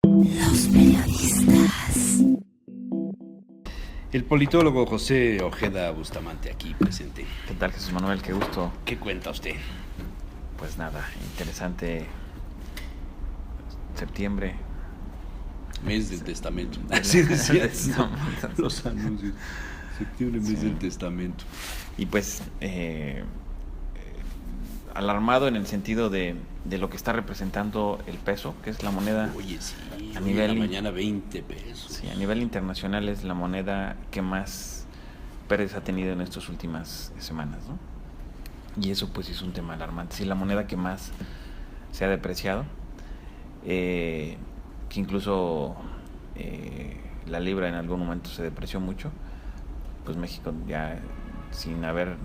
Los periodistas. El politólogo José Ojeda Bustamante aquí presente. ¿Qué tal, Jesús Manuel? Qué gusto. ¿Qué cuenta usted? Pues nada, interesante. Septiembre. Mes del testamento. Así decían Testamento. los anuncios. Septiembre, mes del testamento. Y pues alarmado en el sentido de lo que está representando el peso, que es la moneda. Oye, sí, A hoy nivel en la mañana 20 pesos. Sí, a nivel internacional es la moneda que más pérdidas ha tenido en estas últimas semanas, ¿no? Y eso pues es un tema alarmante. Sí, la moneda que más se ha depreciado, que incluso la libra en algún momento se depreció mucho, pues México ya sin haber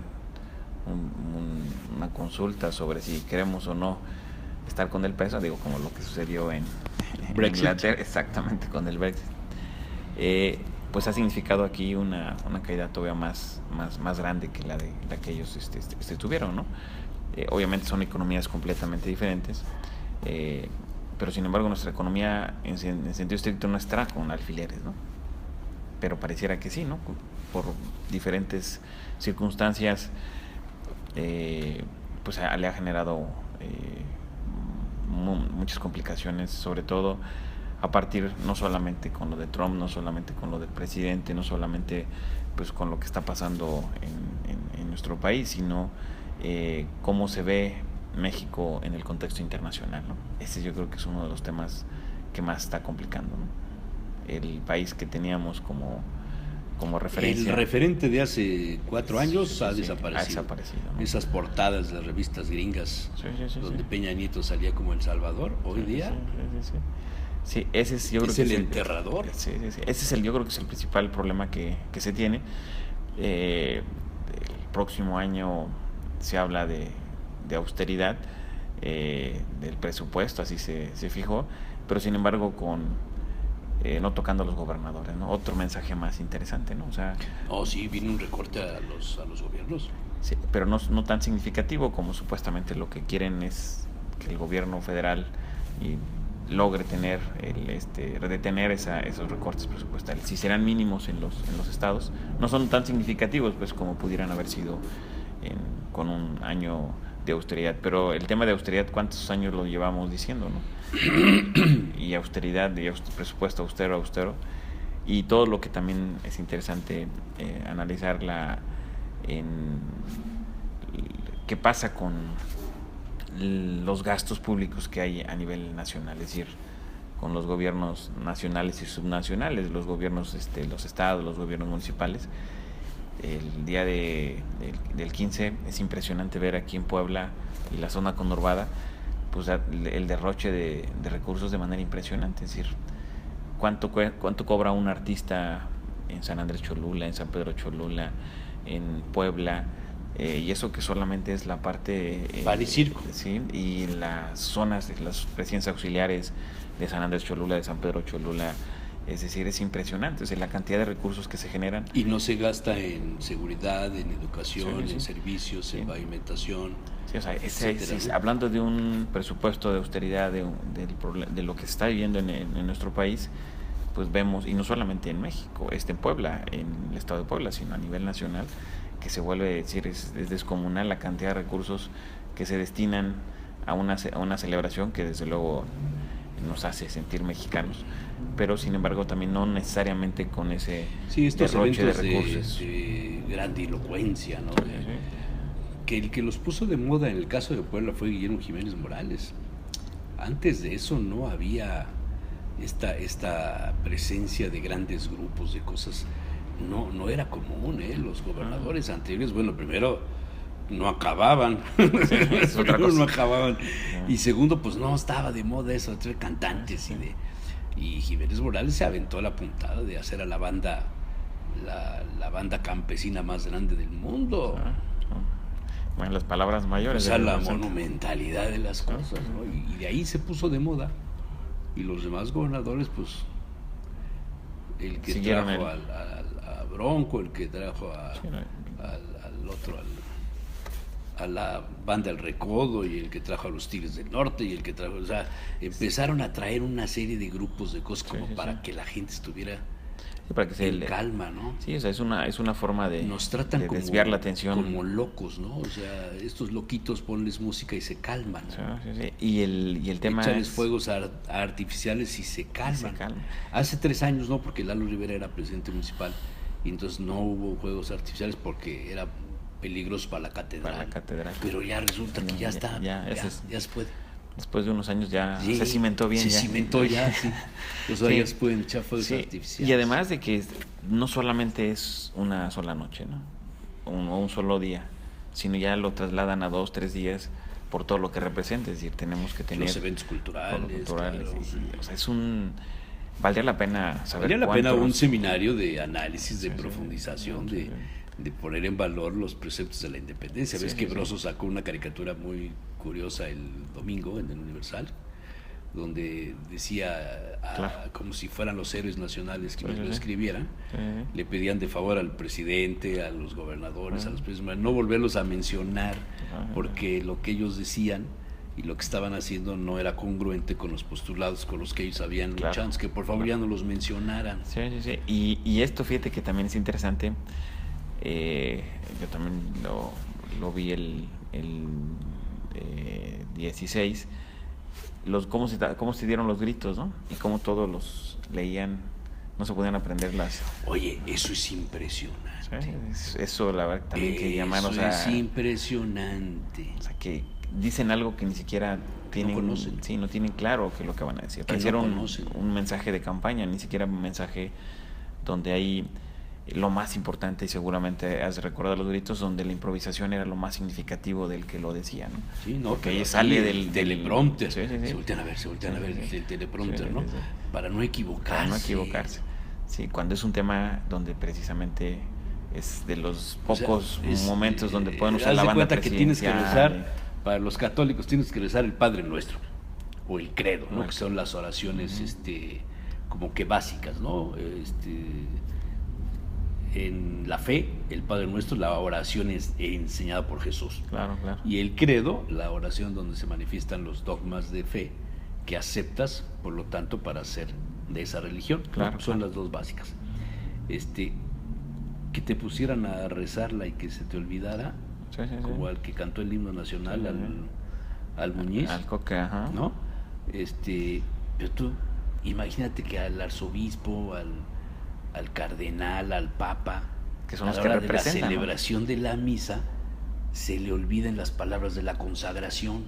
una consulta sobre si queremos o no estar con el peso, digo, como lo que sucedió en Inglaterra, exactamente, con el Brexit, pues ha significado aquí una caída todavía más grande que la que ellos tuvieron, ¿no? Obviamente son economías completamente diferentes, pero sin embargo nuestra economía en sentido estricto no está con alfileres, ¿no? Pero pareciera que sí, ¿no? Por diferentes circunstancias, pues le ha generado muchas complicaciones, sobre todo a partir no solamente con lo de Trump, no solamente con lo del presidente, no solamente pues con lo que está pasando en nuestro país, sino cómo se ve México en el contexto internacional, ¿no? Ese yo creo que es uno de los temas que más está complicando, ¿no? El país que teníamos como referencia. El referente de hace 4 años ha desaparecido. Ha desaparecido, ¿no? Esas portadas de revistas gringas donde Peña Nieto salía como El Salvador, hoy día Sí, ese es, yo creo es que el enterrador. Sí. Ese yo creo que es el principal problema que se tiene. El próximo año se habla de austeridad, del presupuesto, así se fijó, pero sin embargo no tocando a los gobernadores, ¿no? Otro mensaje más interesante, ¿no? O sea, sí, viene un recorte a los gobiernos. Sí, pero no tan significativo como supuestamente lo que quieren es que el gobierno federal logre detener esos recortes presupuestales. Si serán mínimos en los estados, no son tan significativos pues como pudieran haber sido con un año de austeridad. Pero el tema de austeridad, ¿cuántos años lo llevamos diciendo, no? Y austeridad, presupuesto austero, y todo lo que también es interesante analizar qué pasa con los gastos públicos que hay a nivel nacional, es decir, con los gobiernos nacionales y subnacionales, los gobiernos, los estados, los gobiernos municipales. El día del 15 es impresionante ver aquí en Puebla y la zona conurbada pues el derroche de recursos de manera impresionante. Es decir, cuánto cobra un artista en San Andrés Cholula, en San Pedro Cholula, en Puebla, y eso que solamente es la parte Bar y Circo, ¿sí? Y las zonas de las presidencias auxiliares de San Andrés Cholula, de San Pedro Cholula. Es decir, es impresionante, es decir, la cantidad de recursos que se generan. Y no se gasta en seguridad, en educación, Sí. en servicios, Sí. en pavimentación. Sí, o sea, hablando de un presupuesto de austeridad, de lo que se está viviendo en nuestro país, pues vemos, y no solamente en México, en Puebla, en el estado de Puebla, sino a nivel nacional, que se vuelve a decir, es descomunal la cantidad de recursos que se destinan a una celebración que desde luego nos hace sentir mexicanos, pero sin embargo también no necesariamente con ese derroche de recursos. De grandilocuencia, ¿no? Sí. Que el que los puso de moda en el caso de Puebla fue Guillermo Jiménez Morales. Antes de eso no había esta presencia de grandes grupos, de cosas. No era común, Los gobernadores anteriores, bueno, primero no acababan. Primero no acababan. Y segundo, pues no estaba de moda eso, entre cantantes y Jiménez Morales se aventó la puntada de hacer a la banda campesina más grande del mundo. Bueno, las palabras mayores. O sea, la monumentalidad de las cosas, ¿no? Y de ahí se puso de moda. Y los demás gobernadores, pues, el que siguieron trajo a Bronco, el que trajo al otro, a la banda El Recodo y el que trajo a los Tigres del Norte y el que trajo, o sea, empezaron a traer una serie de grupos de cosas como para que la gente estuviera para que en calma, ¿no? Sí, o sea, es una forma de, nos tratan de desviar la atención. Como locos, ¿no? O sea, estos loquitos ponles música y se calman. Sí. Y el tema echarles es fuegos artificiales y se calman. Hace 3 años no, porque Lalo Rivera era presidente municipal y entonces no hubo fuegos artificiales porque era peligroso para la catedral. Pero ya resulta que ya está, ya se puede. Después de unos años ya se cimentó bien. Se cimentó ya, sí. Los rayos pueden echar fuegos artificiales. Y además de que no solamente es una sola noche, ¿no? O un solo día, sino ya lo trasladan a 2, 3 días por todo lo que representa. Es decir, tenemos que tener los eventos culturales. Claro, o sea, valdría la pena saber. Valdría la pena un seminario de análisis, de profundización, de poner en valor los preceptos de la independencia. Ves que Broso sacó una caricatura muy curiosa el domingo en el Universal, donde decía, como si fueran los héroes nacionales que lo escribieran, le pedían de favor al presidente, a los gobernadores, a los presidentes, no volverlos a mencionar, porque lo que ellos decían y lo que estaban haciendo no era congruente con los postulados con los que ellos habían luchado, que por favor ya no los mencionaran. Sí. Y esto, fíjate que también es interesante. Yo también lo vi el 16, cómo se dieron los gritos, ¿no? Y cómo todos los leían, no se podían aprender las... Oye, eso es impresionante. Eso, la verdad, también que llamaron... Eso es impresionante. O sea, que dicen algo que ni siquiera tienen... No conocen. Sí, no tienen claro qué es lo que van a decir. Hicieron un mensaje de campaña, ni siquiera un mensaje donde hay... lo más importante, y seguramente has recordado los gritos, donde la improvisación era lo más significativo del que lo decía, ¿no? Sí, no, porque ahí sale del teleprompter. Sí. Se voltean a ver el teleprompter, ¿no? Para no equivocarse. Para no equivocarse. Sí, cuando es un tema donde precisamente es de los pocos momentos donde pueden usar la banda presidencial. Que tienes que rezar, para los católicos tienes que rezar el Padre Nuestro, o el Credo, ¿no? Que son las oraciones como que básicas, ¿no? En la fe, el Padre Nuestro, la oración es enseñada por Jesús. Claro. Y el credo, la oración donde se manifiestan los dogmas de fe que aceptas, por lo tanto, para ser de esa religión. Claro, son las dos básicas. Que te pusieran a rezarla y que se te olvidara, como al que cantó el himno nacional, al Muñiz. Al Coque, ajá. ¿No? Pero tú, imagínate que al arzobispo, al cardenal, al papa, que son a los la que hora de la representan, celebración de la misa, se le olviden las palabras de la consagración,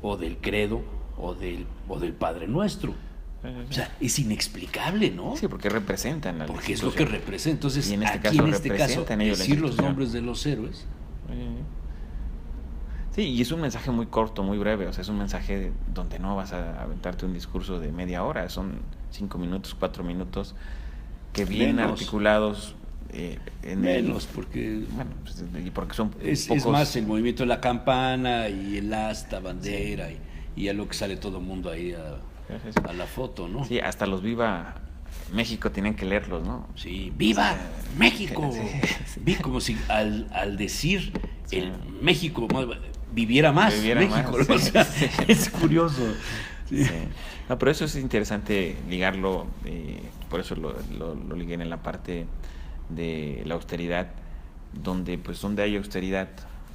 o del credo, o del Padre Nuestro. O sea, es inexplicable, ¿no? Sí, porque representan la porque es lo que representa. Entonces, en este aquí caso, en este caso, decir los nombres de los héroes. Sí, y es un mensaje muy corto, muy breve. O sea, es un mensaje donde no vas a aventarte un discurso de media hora. Son 5 minutos, 4 minutos, que bien articulados. Porque son es más el movimiento de la campana y el asta, bandera, y a lo que sale todo el mundo ahí a la foto, ¿no? Sí, hasta los Viva México tienen que leerlos, ¿no? Sí, ¡Viva México! Vi como si al decir el México viviera más México, ¿no? O sea, es curioso. Sí. No, pero eso es interesante ligarlo, por eso lo ligué en la parte de la austeridad, donde hay austeridad,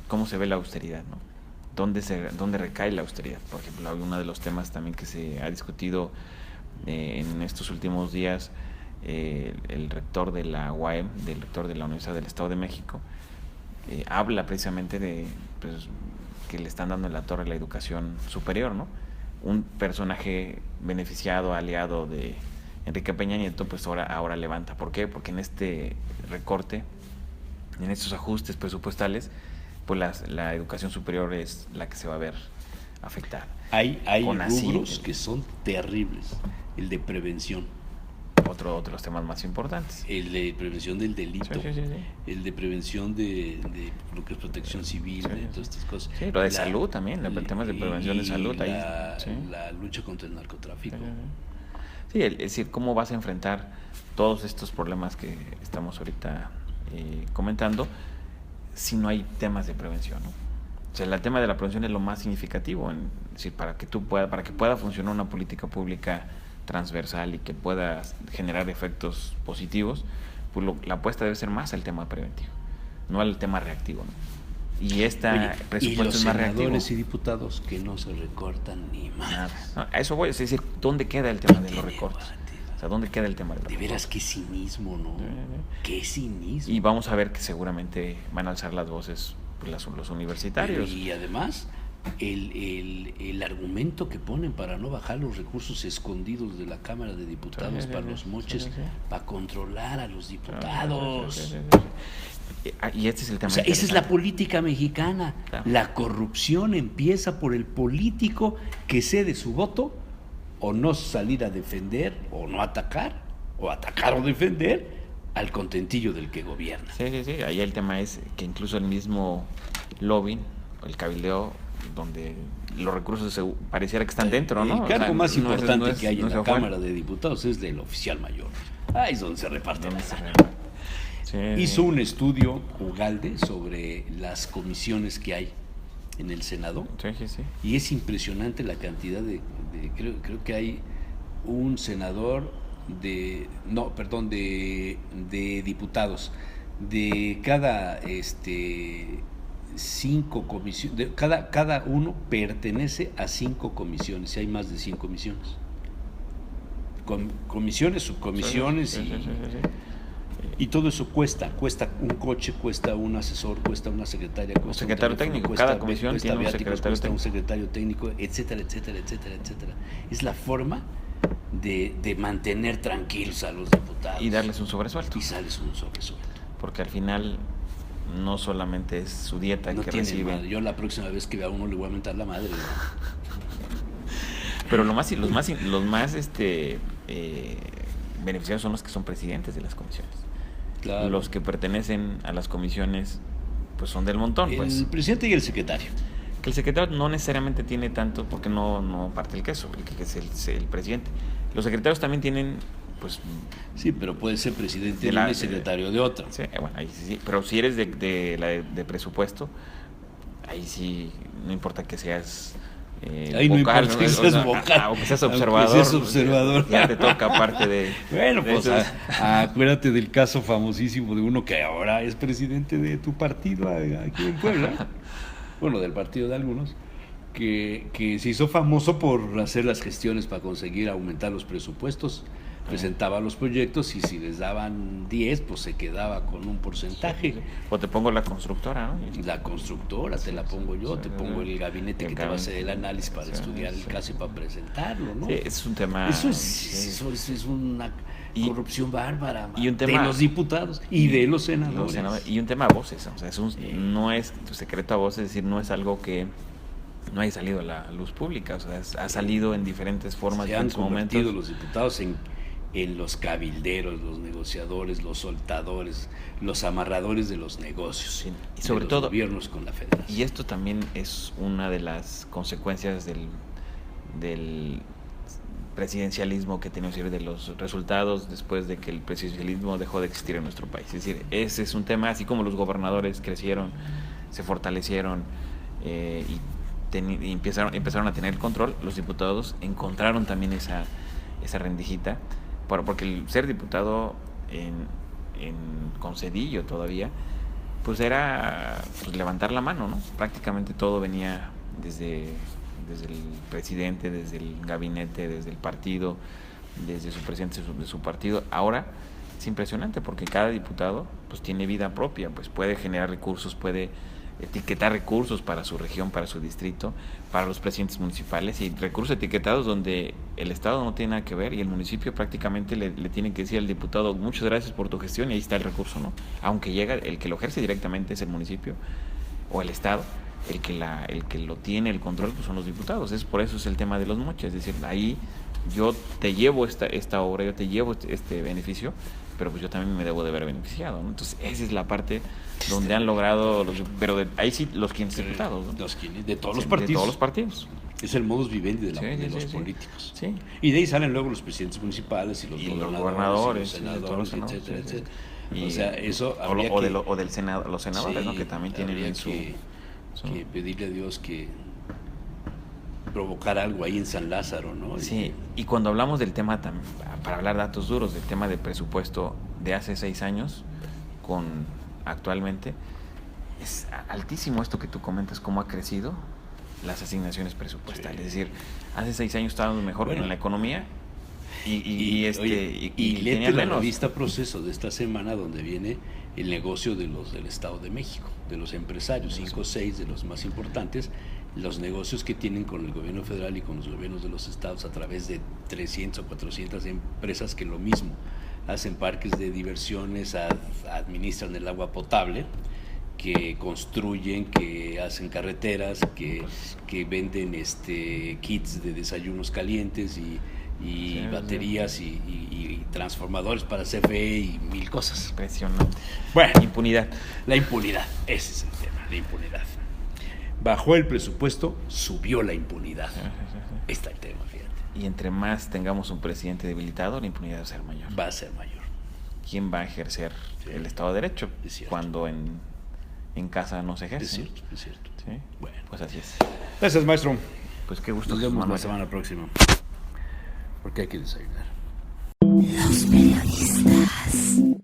¿cómo se ve la austeridad, no? ¿Dónde recae la austeridad? Por ejemplo, uno de los temas también que se ha discutido en estos últimos días, el rector de la UAM, del rector de la Universidad del Estado de México, habla precisamente de que le están dando en la torre a la educación superior, ¿no? Un personaje beneficiado, aliado de Enrique Peña Nieto, pues ahora levanta. ¿Por qué? Porque en este recorte, en estos ajustes presupuestales, pues la educación superior es la que se va a ver afectada. Hay rubros que son terribles. El de prevención. Otro de los temas más importantes. El de prevención del delito. Sí. El de prevención de lo que es protección civil, de todas estas cosas. Sí, lo de salud también, el tema de prevención de salud. La lucha contra el narcotráfico. Sí, es decir, cómo vas a enfrentar todos estos problemas que estamos ahorita comentando si no hay temas de prevención, ¿no? O sea, el tema de la prevención es lo más significativo, es decir, para que pueda funcionar una política pública transversal y que pueda generar efectos positivos, pues la apuesta debe ser más al tema preventivo, no al tema reactivo, ¿no? Y presupuesto es más reactivo. Y los senadores y diputados que no se recortan ni más. No, a eso voy, es decir, ¿dónde queda el tema de los recortes? O sea, ¿dónde queda el tema de los De recortes? veras, qué cinismo, ¿no? Qué cinismo. Y vamos a ver que seguramente van a alzar las voces pues, los universitarios. Y además, el argumento que ponen para no bajar los recursos escondidos de la Cámara de Diputados para los moches, para controlar a los diputados. Y este es el tema. O sea, esa es la política mexicana. Claro. La corrupción empieza por el político que cede su voto o no salir a defender o no atacar, o atacar o defender al contentillo del que gobierna. Sí. Ahí el tema es que incluso el mismo lobbying, el cabildeo, donde los recursos pareciera que están dentro, ¿no? El cargo más importante que hay en la Cámara Cámara de Diputados es del oficial mayor. Ahí es donde se reparte. Sí. Hizo un estudio Ugalde sobre las comisiones que hay en el Senado. Sí. Y es impresionante la cantidad creo que hay un senador de diputados. De cada 5 comisiones, cada uno pertenece a 5 comisiones, y hay más de 100 comisiones. Comisiones, subcomisiones Sí. y todo eso cuesta un coche, cuesta un asesor, cuesta una secretaria, cuesta un secretario técnico, cada comisión tiene un secretario técnico, un secretario técnico, etcétera. Es la forma de mantener tranquilos a los diputados. Y darles un sobresueldo. Y sales un sobresueldo. Porque al final no solamente es su dieta No que tiene reciben. madre. Yo la próxima vez que vea a uno le voy a mentar la madre, ¿no? Pero los más beneficiados son los que son presidentes de las comisiones. Claro. Los que pertenecen a las comisiones pues son del montón. El presidente y el secretario. Que el secretario no necesariamente tiene tanto porque no parte el queso, el que es el presidente. Los secretarios también tienen pues... Sí, pero puede ser presidente de una y secretario de otra. Sí, bueno, ahí sí. Pero si eres de presupuesto, ahí sí, no importa que seas... ahí vocal, no importa que seas vocal, o que seas observador, ya te toca parte de... Bueno, de pues esos. acuérdate del caso famosísimo de uno que ahora es presidente de tu partido aquí en Puebla, bueno, del partido de algunos, que se hizo famoso por hacer las gestiones para conseguir aumentar los presupuestos. Presentaba los proyectos y si les daban 10, pues se quedaba con un porcentaje. Sí. O te pongo la constructora, ¿no? La constructora, te la pongo yo, te pongo el gabinete que te va a hacer el análisis para estudiar el caso y para presentarlo, ¿no? Sí, es un tema... Eso es una corrupción bárbara y un tema, de los diputados y de los senadores. Y un tema a voces, o sea, no es tu secreto a voces, es decir, no es algo que no haya salido a la luz pública, o sea, ha salido en diferentes formas, se en han convertido momentos. Los diputados en los cabilderos, los negociadores, los soltadores, los amarradores de los negocios, Sí. Y sobre de los todo gobiernos con la federación. Y esto también es una de las consecuencias del presidencialismo que tenemos, de los resultados después de que el presidencialismo dejó de existir en nuestro país. Es decir, ese es un tema, así como los gobernadores crecieron, se fortalecieron y empezaron a tener control, los diputados encontraron también esa rendijita, porque el ser diputado con Cedillo todavía, pues era levantar la mano, ¿no? Prácticamente todo venía desde el presidente, desde el gabinete, desde el partido, desde su presidente de su partido. Ahora es impresionante porque cada diputado pues tiene vida propia, pues puede generar recursos, puede etiquetar recursos para su región, para su distrito, para los presidentes municipales, y recursos etiquetados donde el Estado no tiene nada que ver y el municipio prácticamente le tiene que decir al diputado: muchas gracias por tu gestión, y ahí está el recurso, ¿no? Aunque el que lo ejerce directamente es el municipio o el Estado, el que lo tiene el control pues son los diputados. Por eso es el tema de los moches, es decir, ahí yo te llevo esta obra, yo te llevo este beneficio, pero pues yo también me debo de haber beneficiado, ¿no? Entonces esa es la parte donde han logrado pero ahí sí los 500 diputados, ¿no? De todos los partidos. De todos los partidos. Es el modus vivendi de los políticos. Sí. Y de ahí salen luego los presidentes municipales y los gobernadores, y los senadores, etcétera. Y, o sea, eso o del Senado, los senadores, ¿no? Que también tienen bien su que pedirle a Dios que provocar algo ahí en San Lázaro, ¿no? Sí, y cuando hablamos del tema, para hablar datos duros, del tema de presupuesto de hace 6 años con actualmente, es altísimo esto que tú comentas, cómo ha crecido las asignaciones presupuestales. Sí. Es decir, hace 6 años estábamos mejor Bueno, en la economía y léete tenían la menos. revista Proceso de esta semana, donde viene el negocio de los del Estado de México, de los empresarios, 5 o 6 de los más importantes, los negocios que tienen con el gobierno federal y con los gobiernos de los estados a través de 300 o 400 empresas que lo mismo, hacen parques de diversiones, administran el agua potable, que construyen, que hacen carreteras, que venden kits de desayunos calientes y Sí, baterías sí. y transformadores para CFE y mil cosas. Impresionante. Bueno, Impunidad. la impunidad, ese es el tema, la impunidad. Bajó el presupuesto, subió la impunidad. Ahí está el tema, fíjate. Y entre más tengamos un presidente debilitado, la impunidad va a ser mayor. Va a ser mayor. ¿Quién va a ejercer Sí. el Estado de Derecho Es cierto. cuando en casa no se ejerce? Es cierto, es cierto. ¿Sí? Bueno. Pues así es. Gracias, maestro. Pues qué gusto, Nos Jesús vemos la Manuel. semana próxima. Porque hay que desayunar. Los periodistas.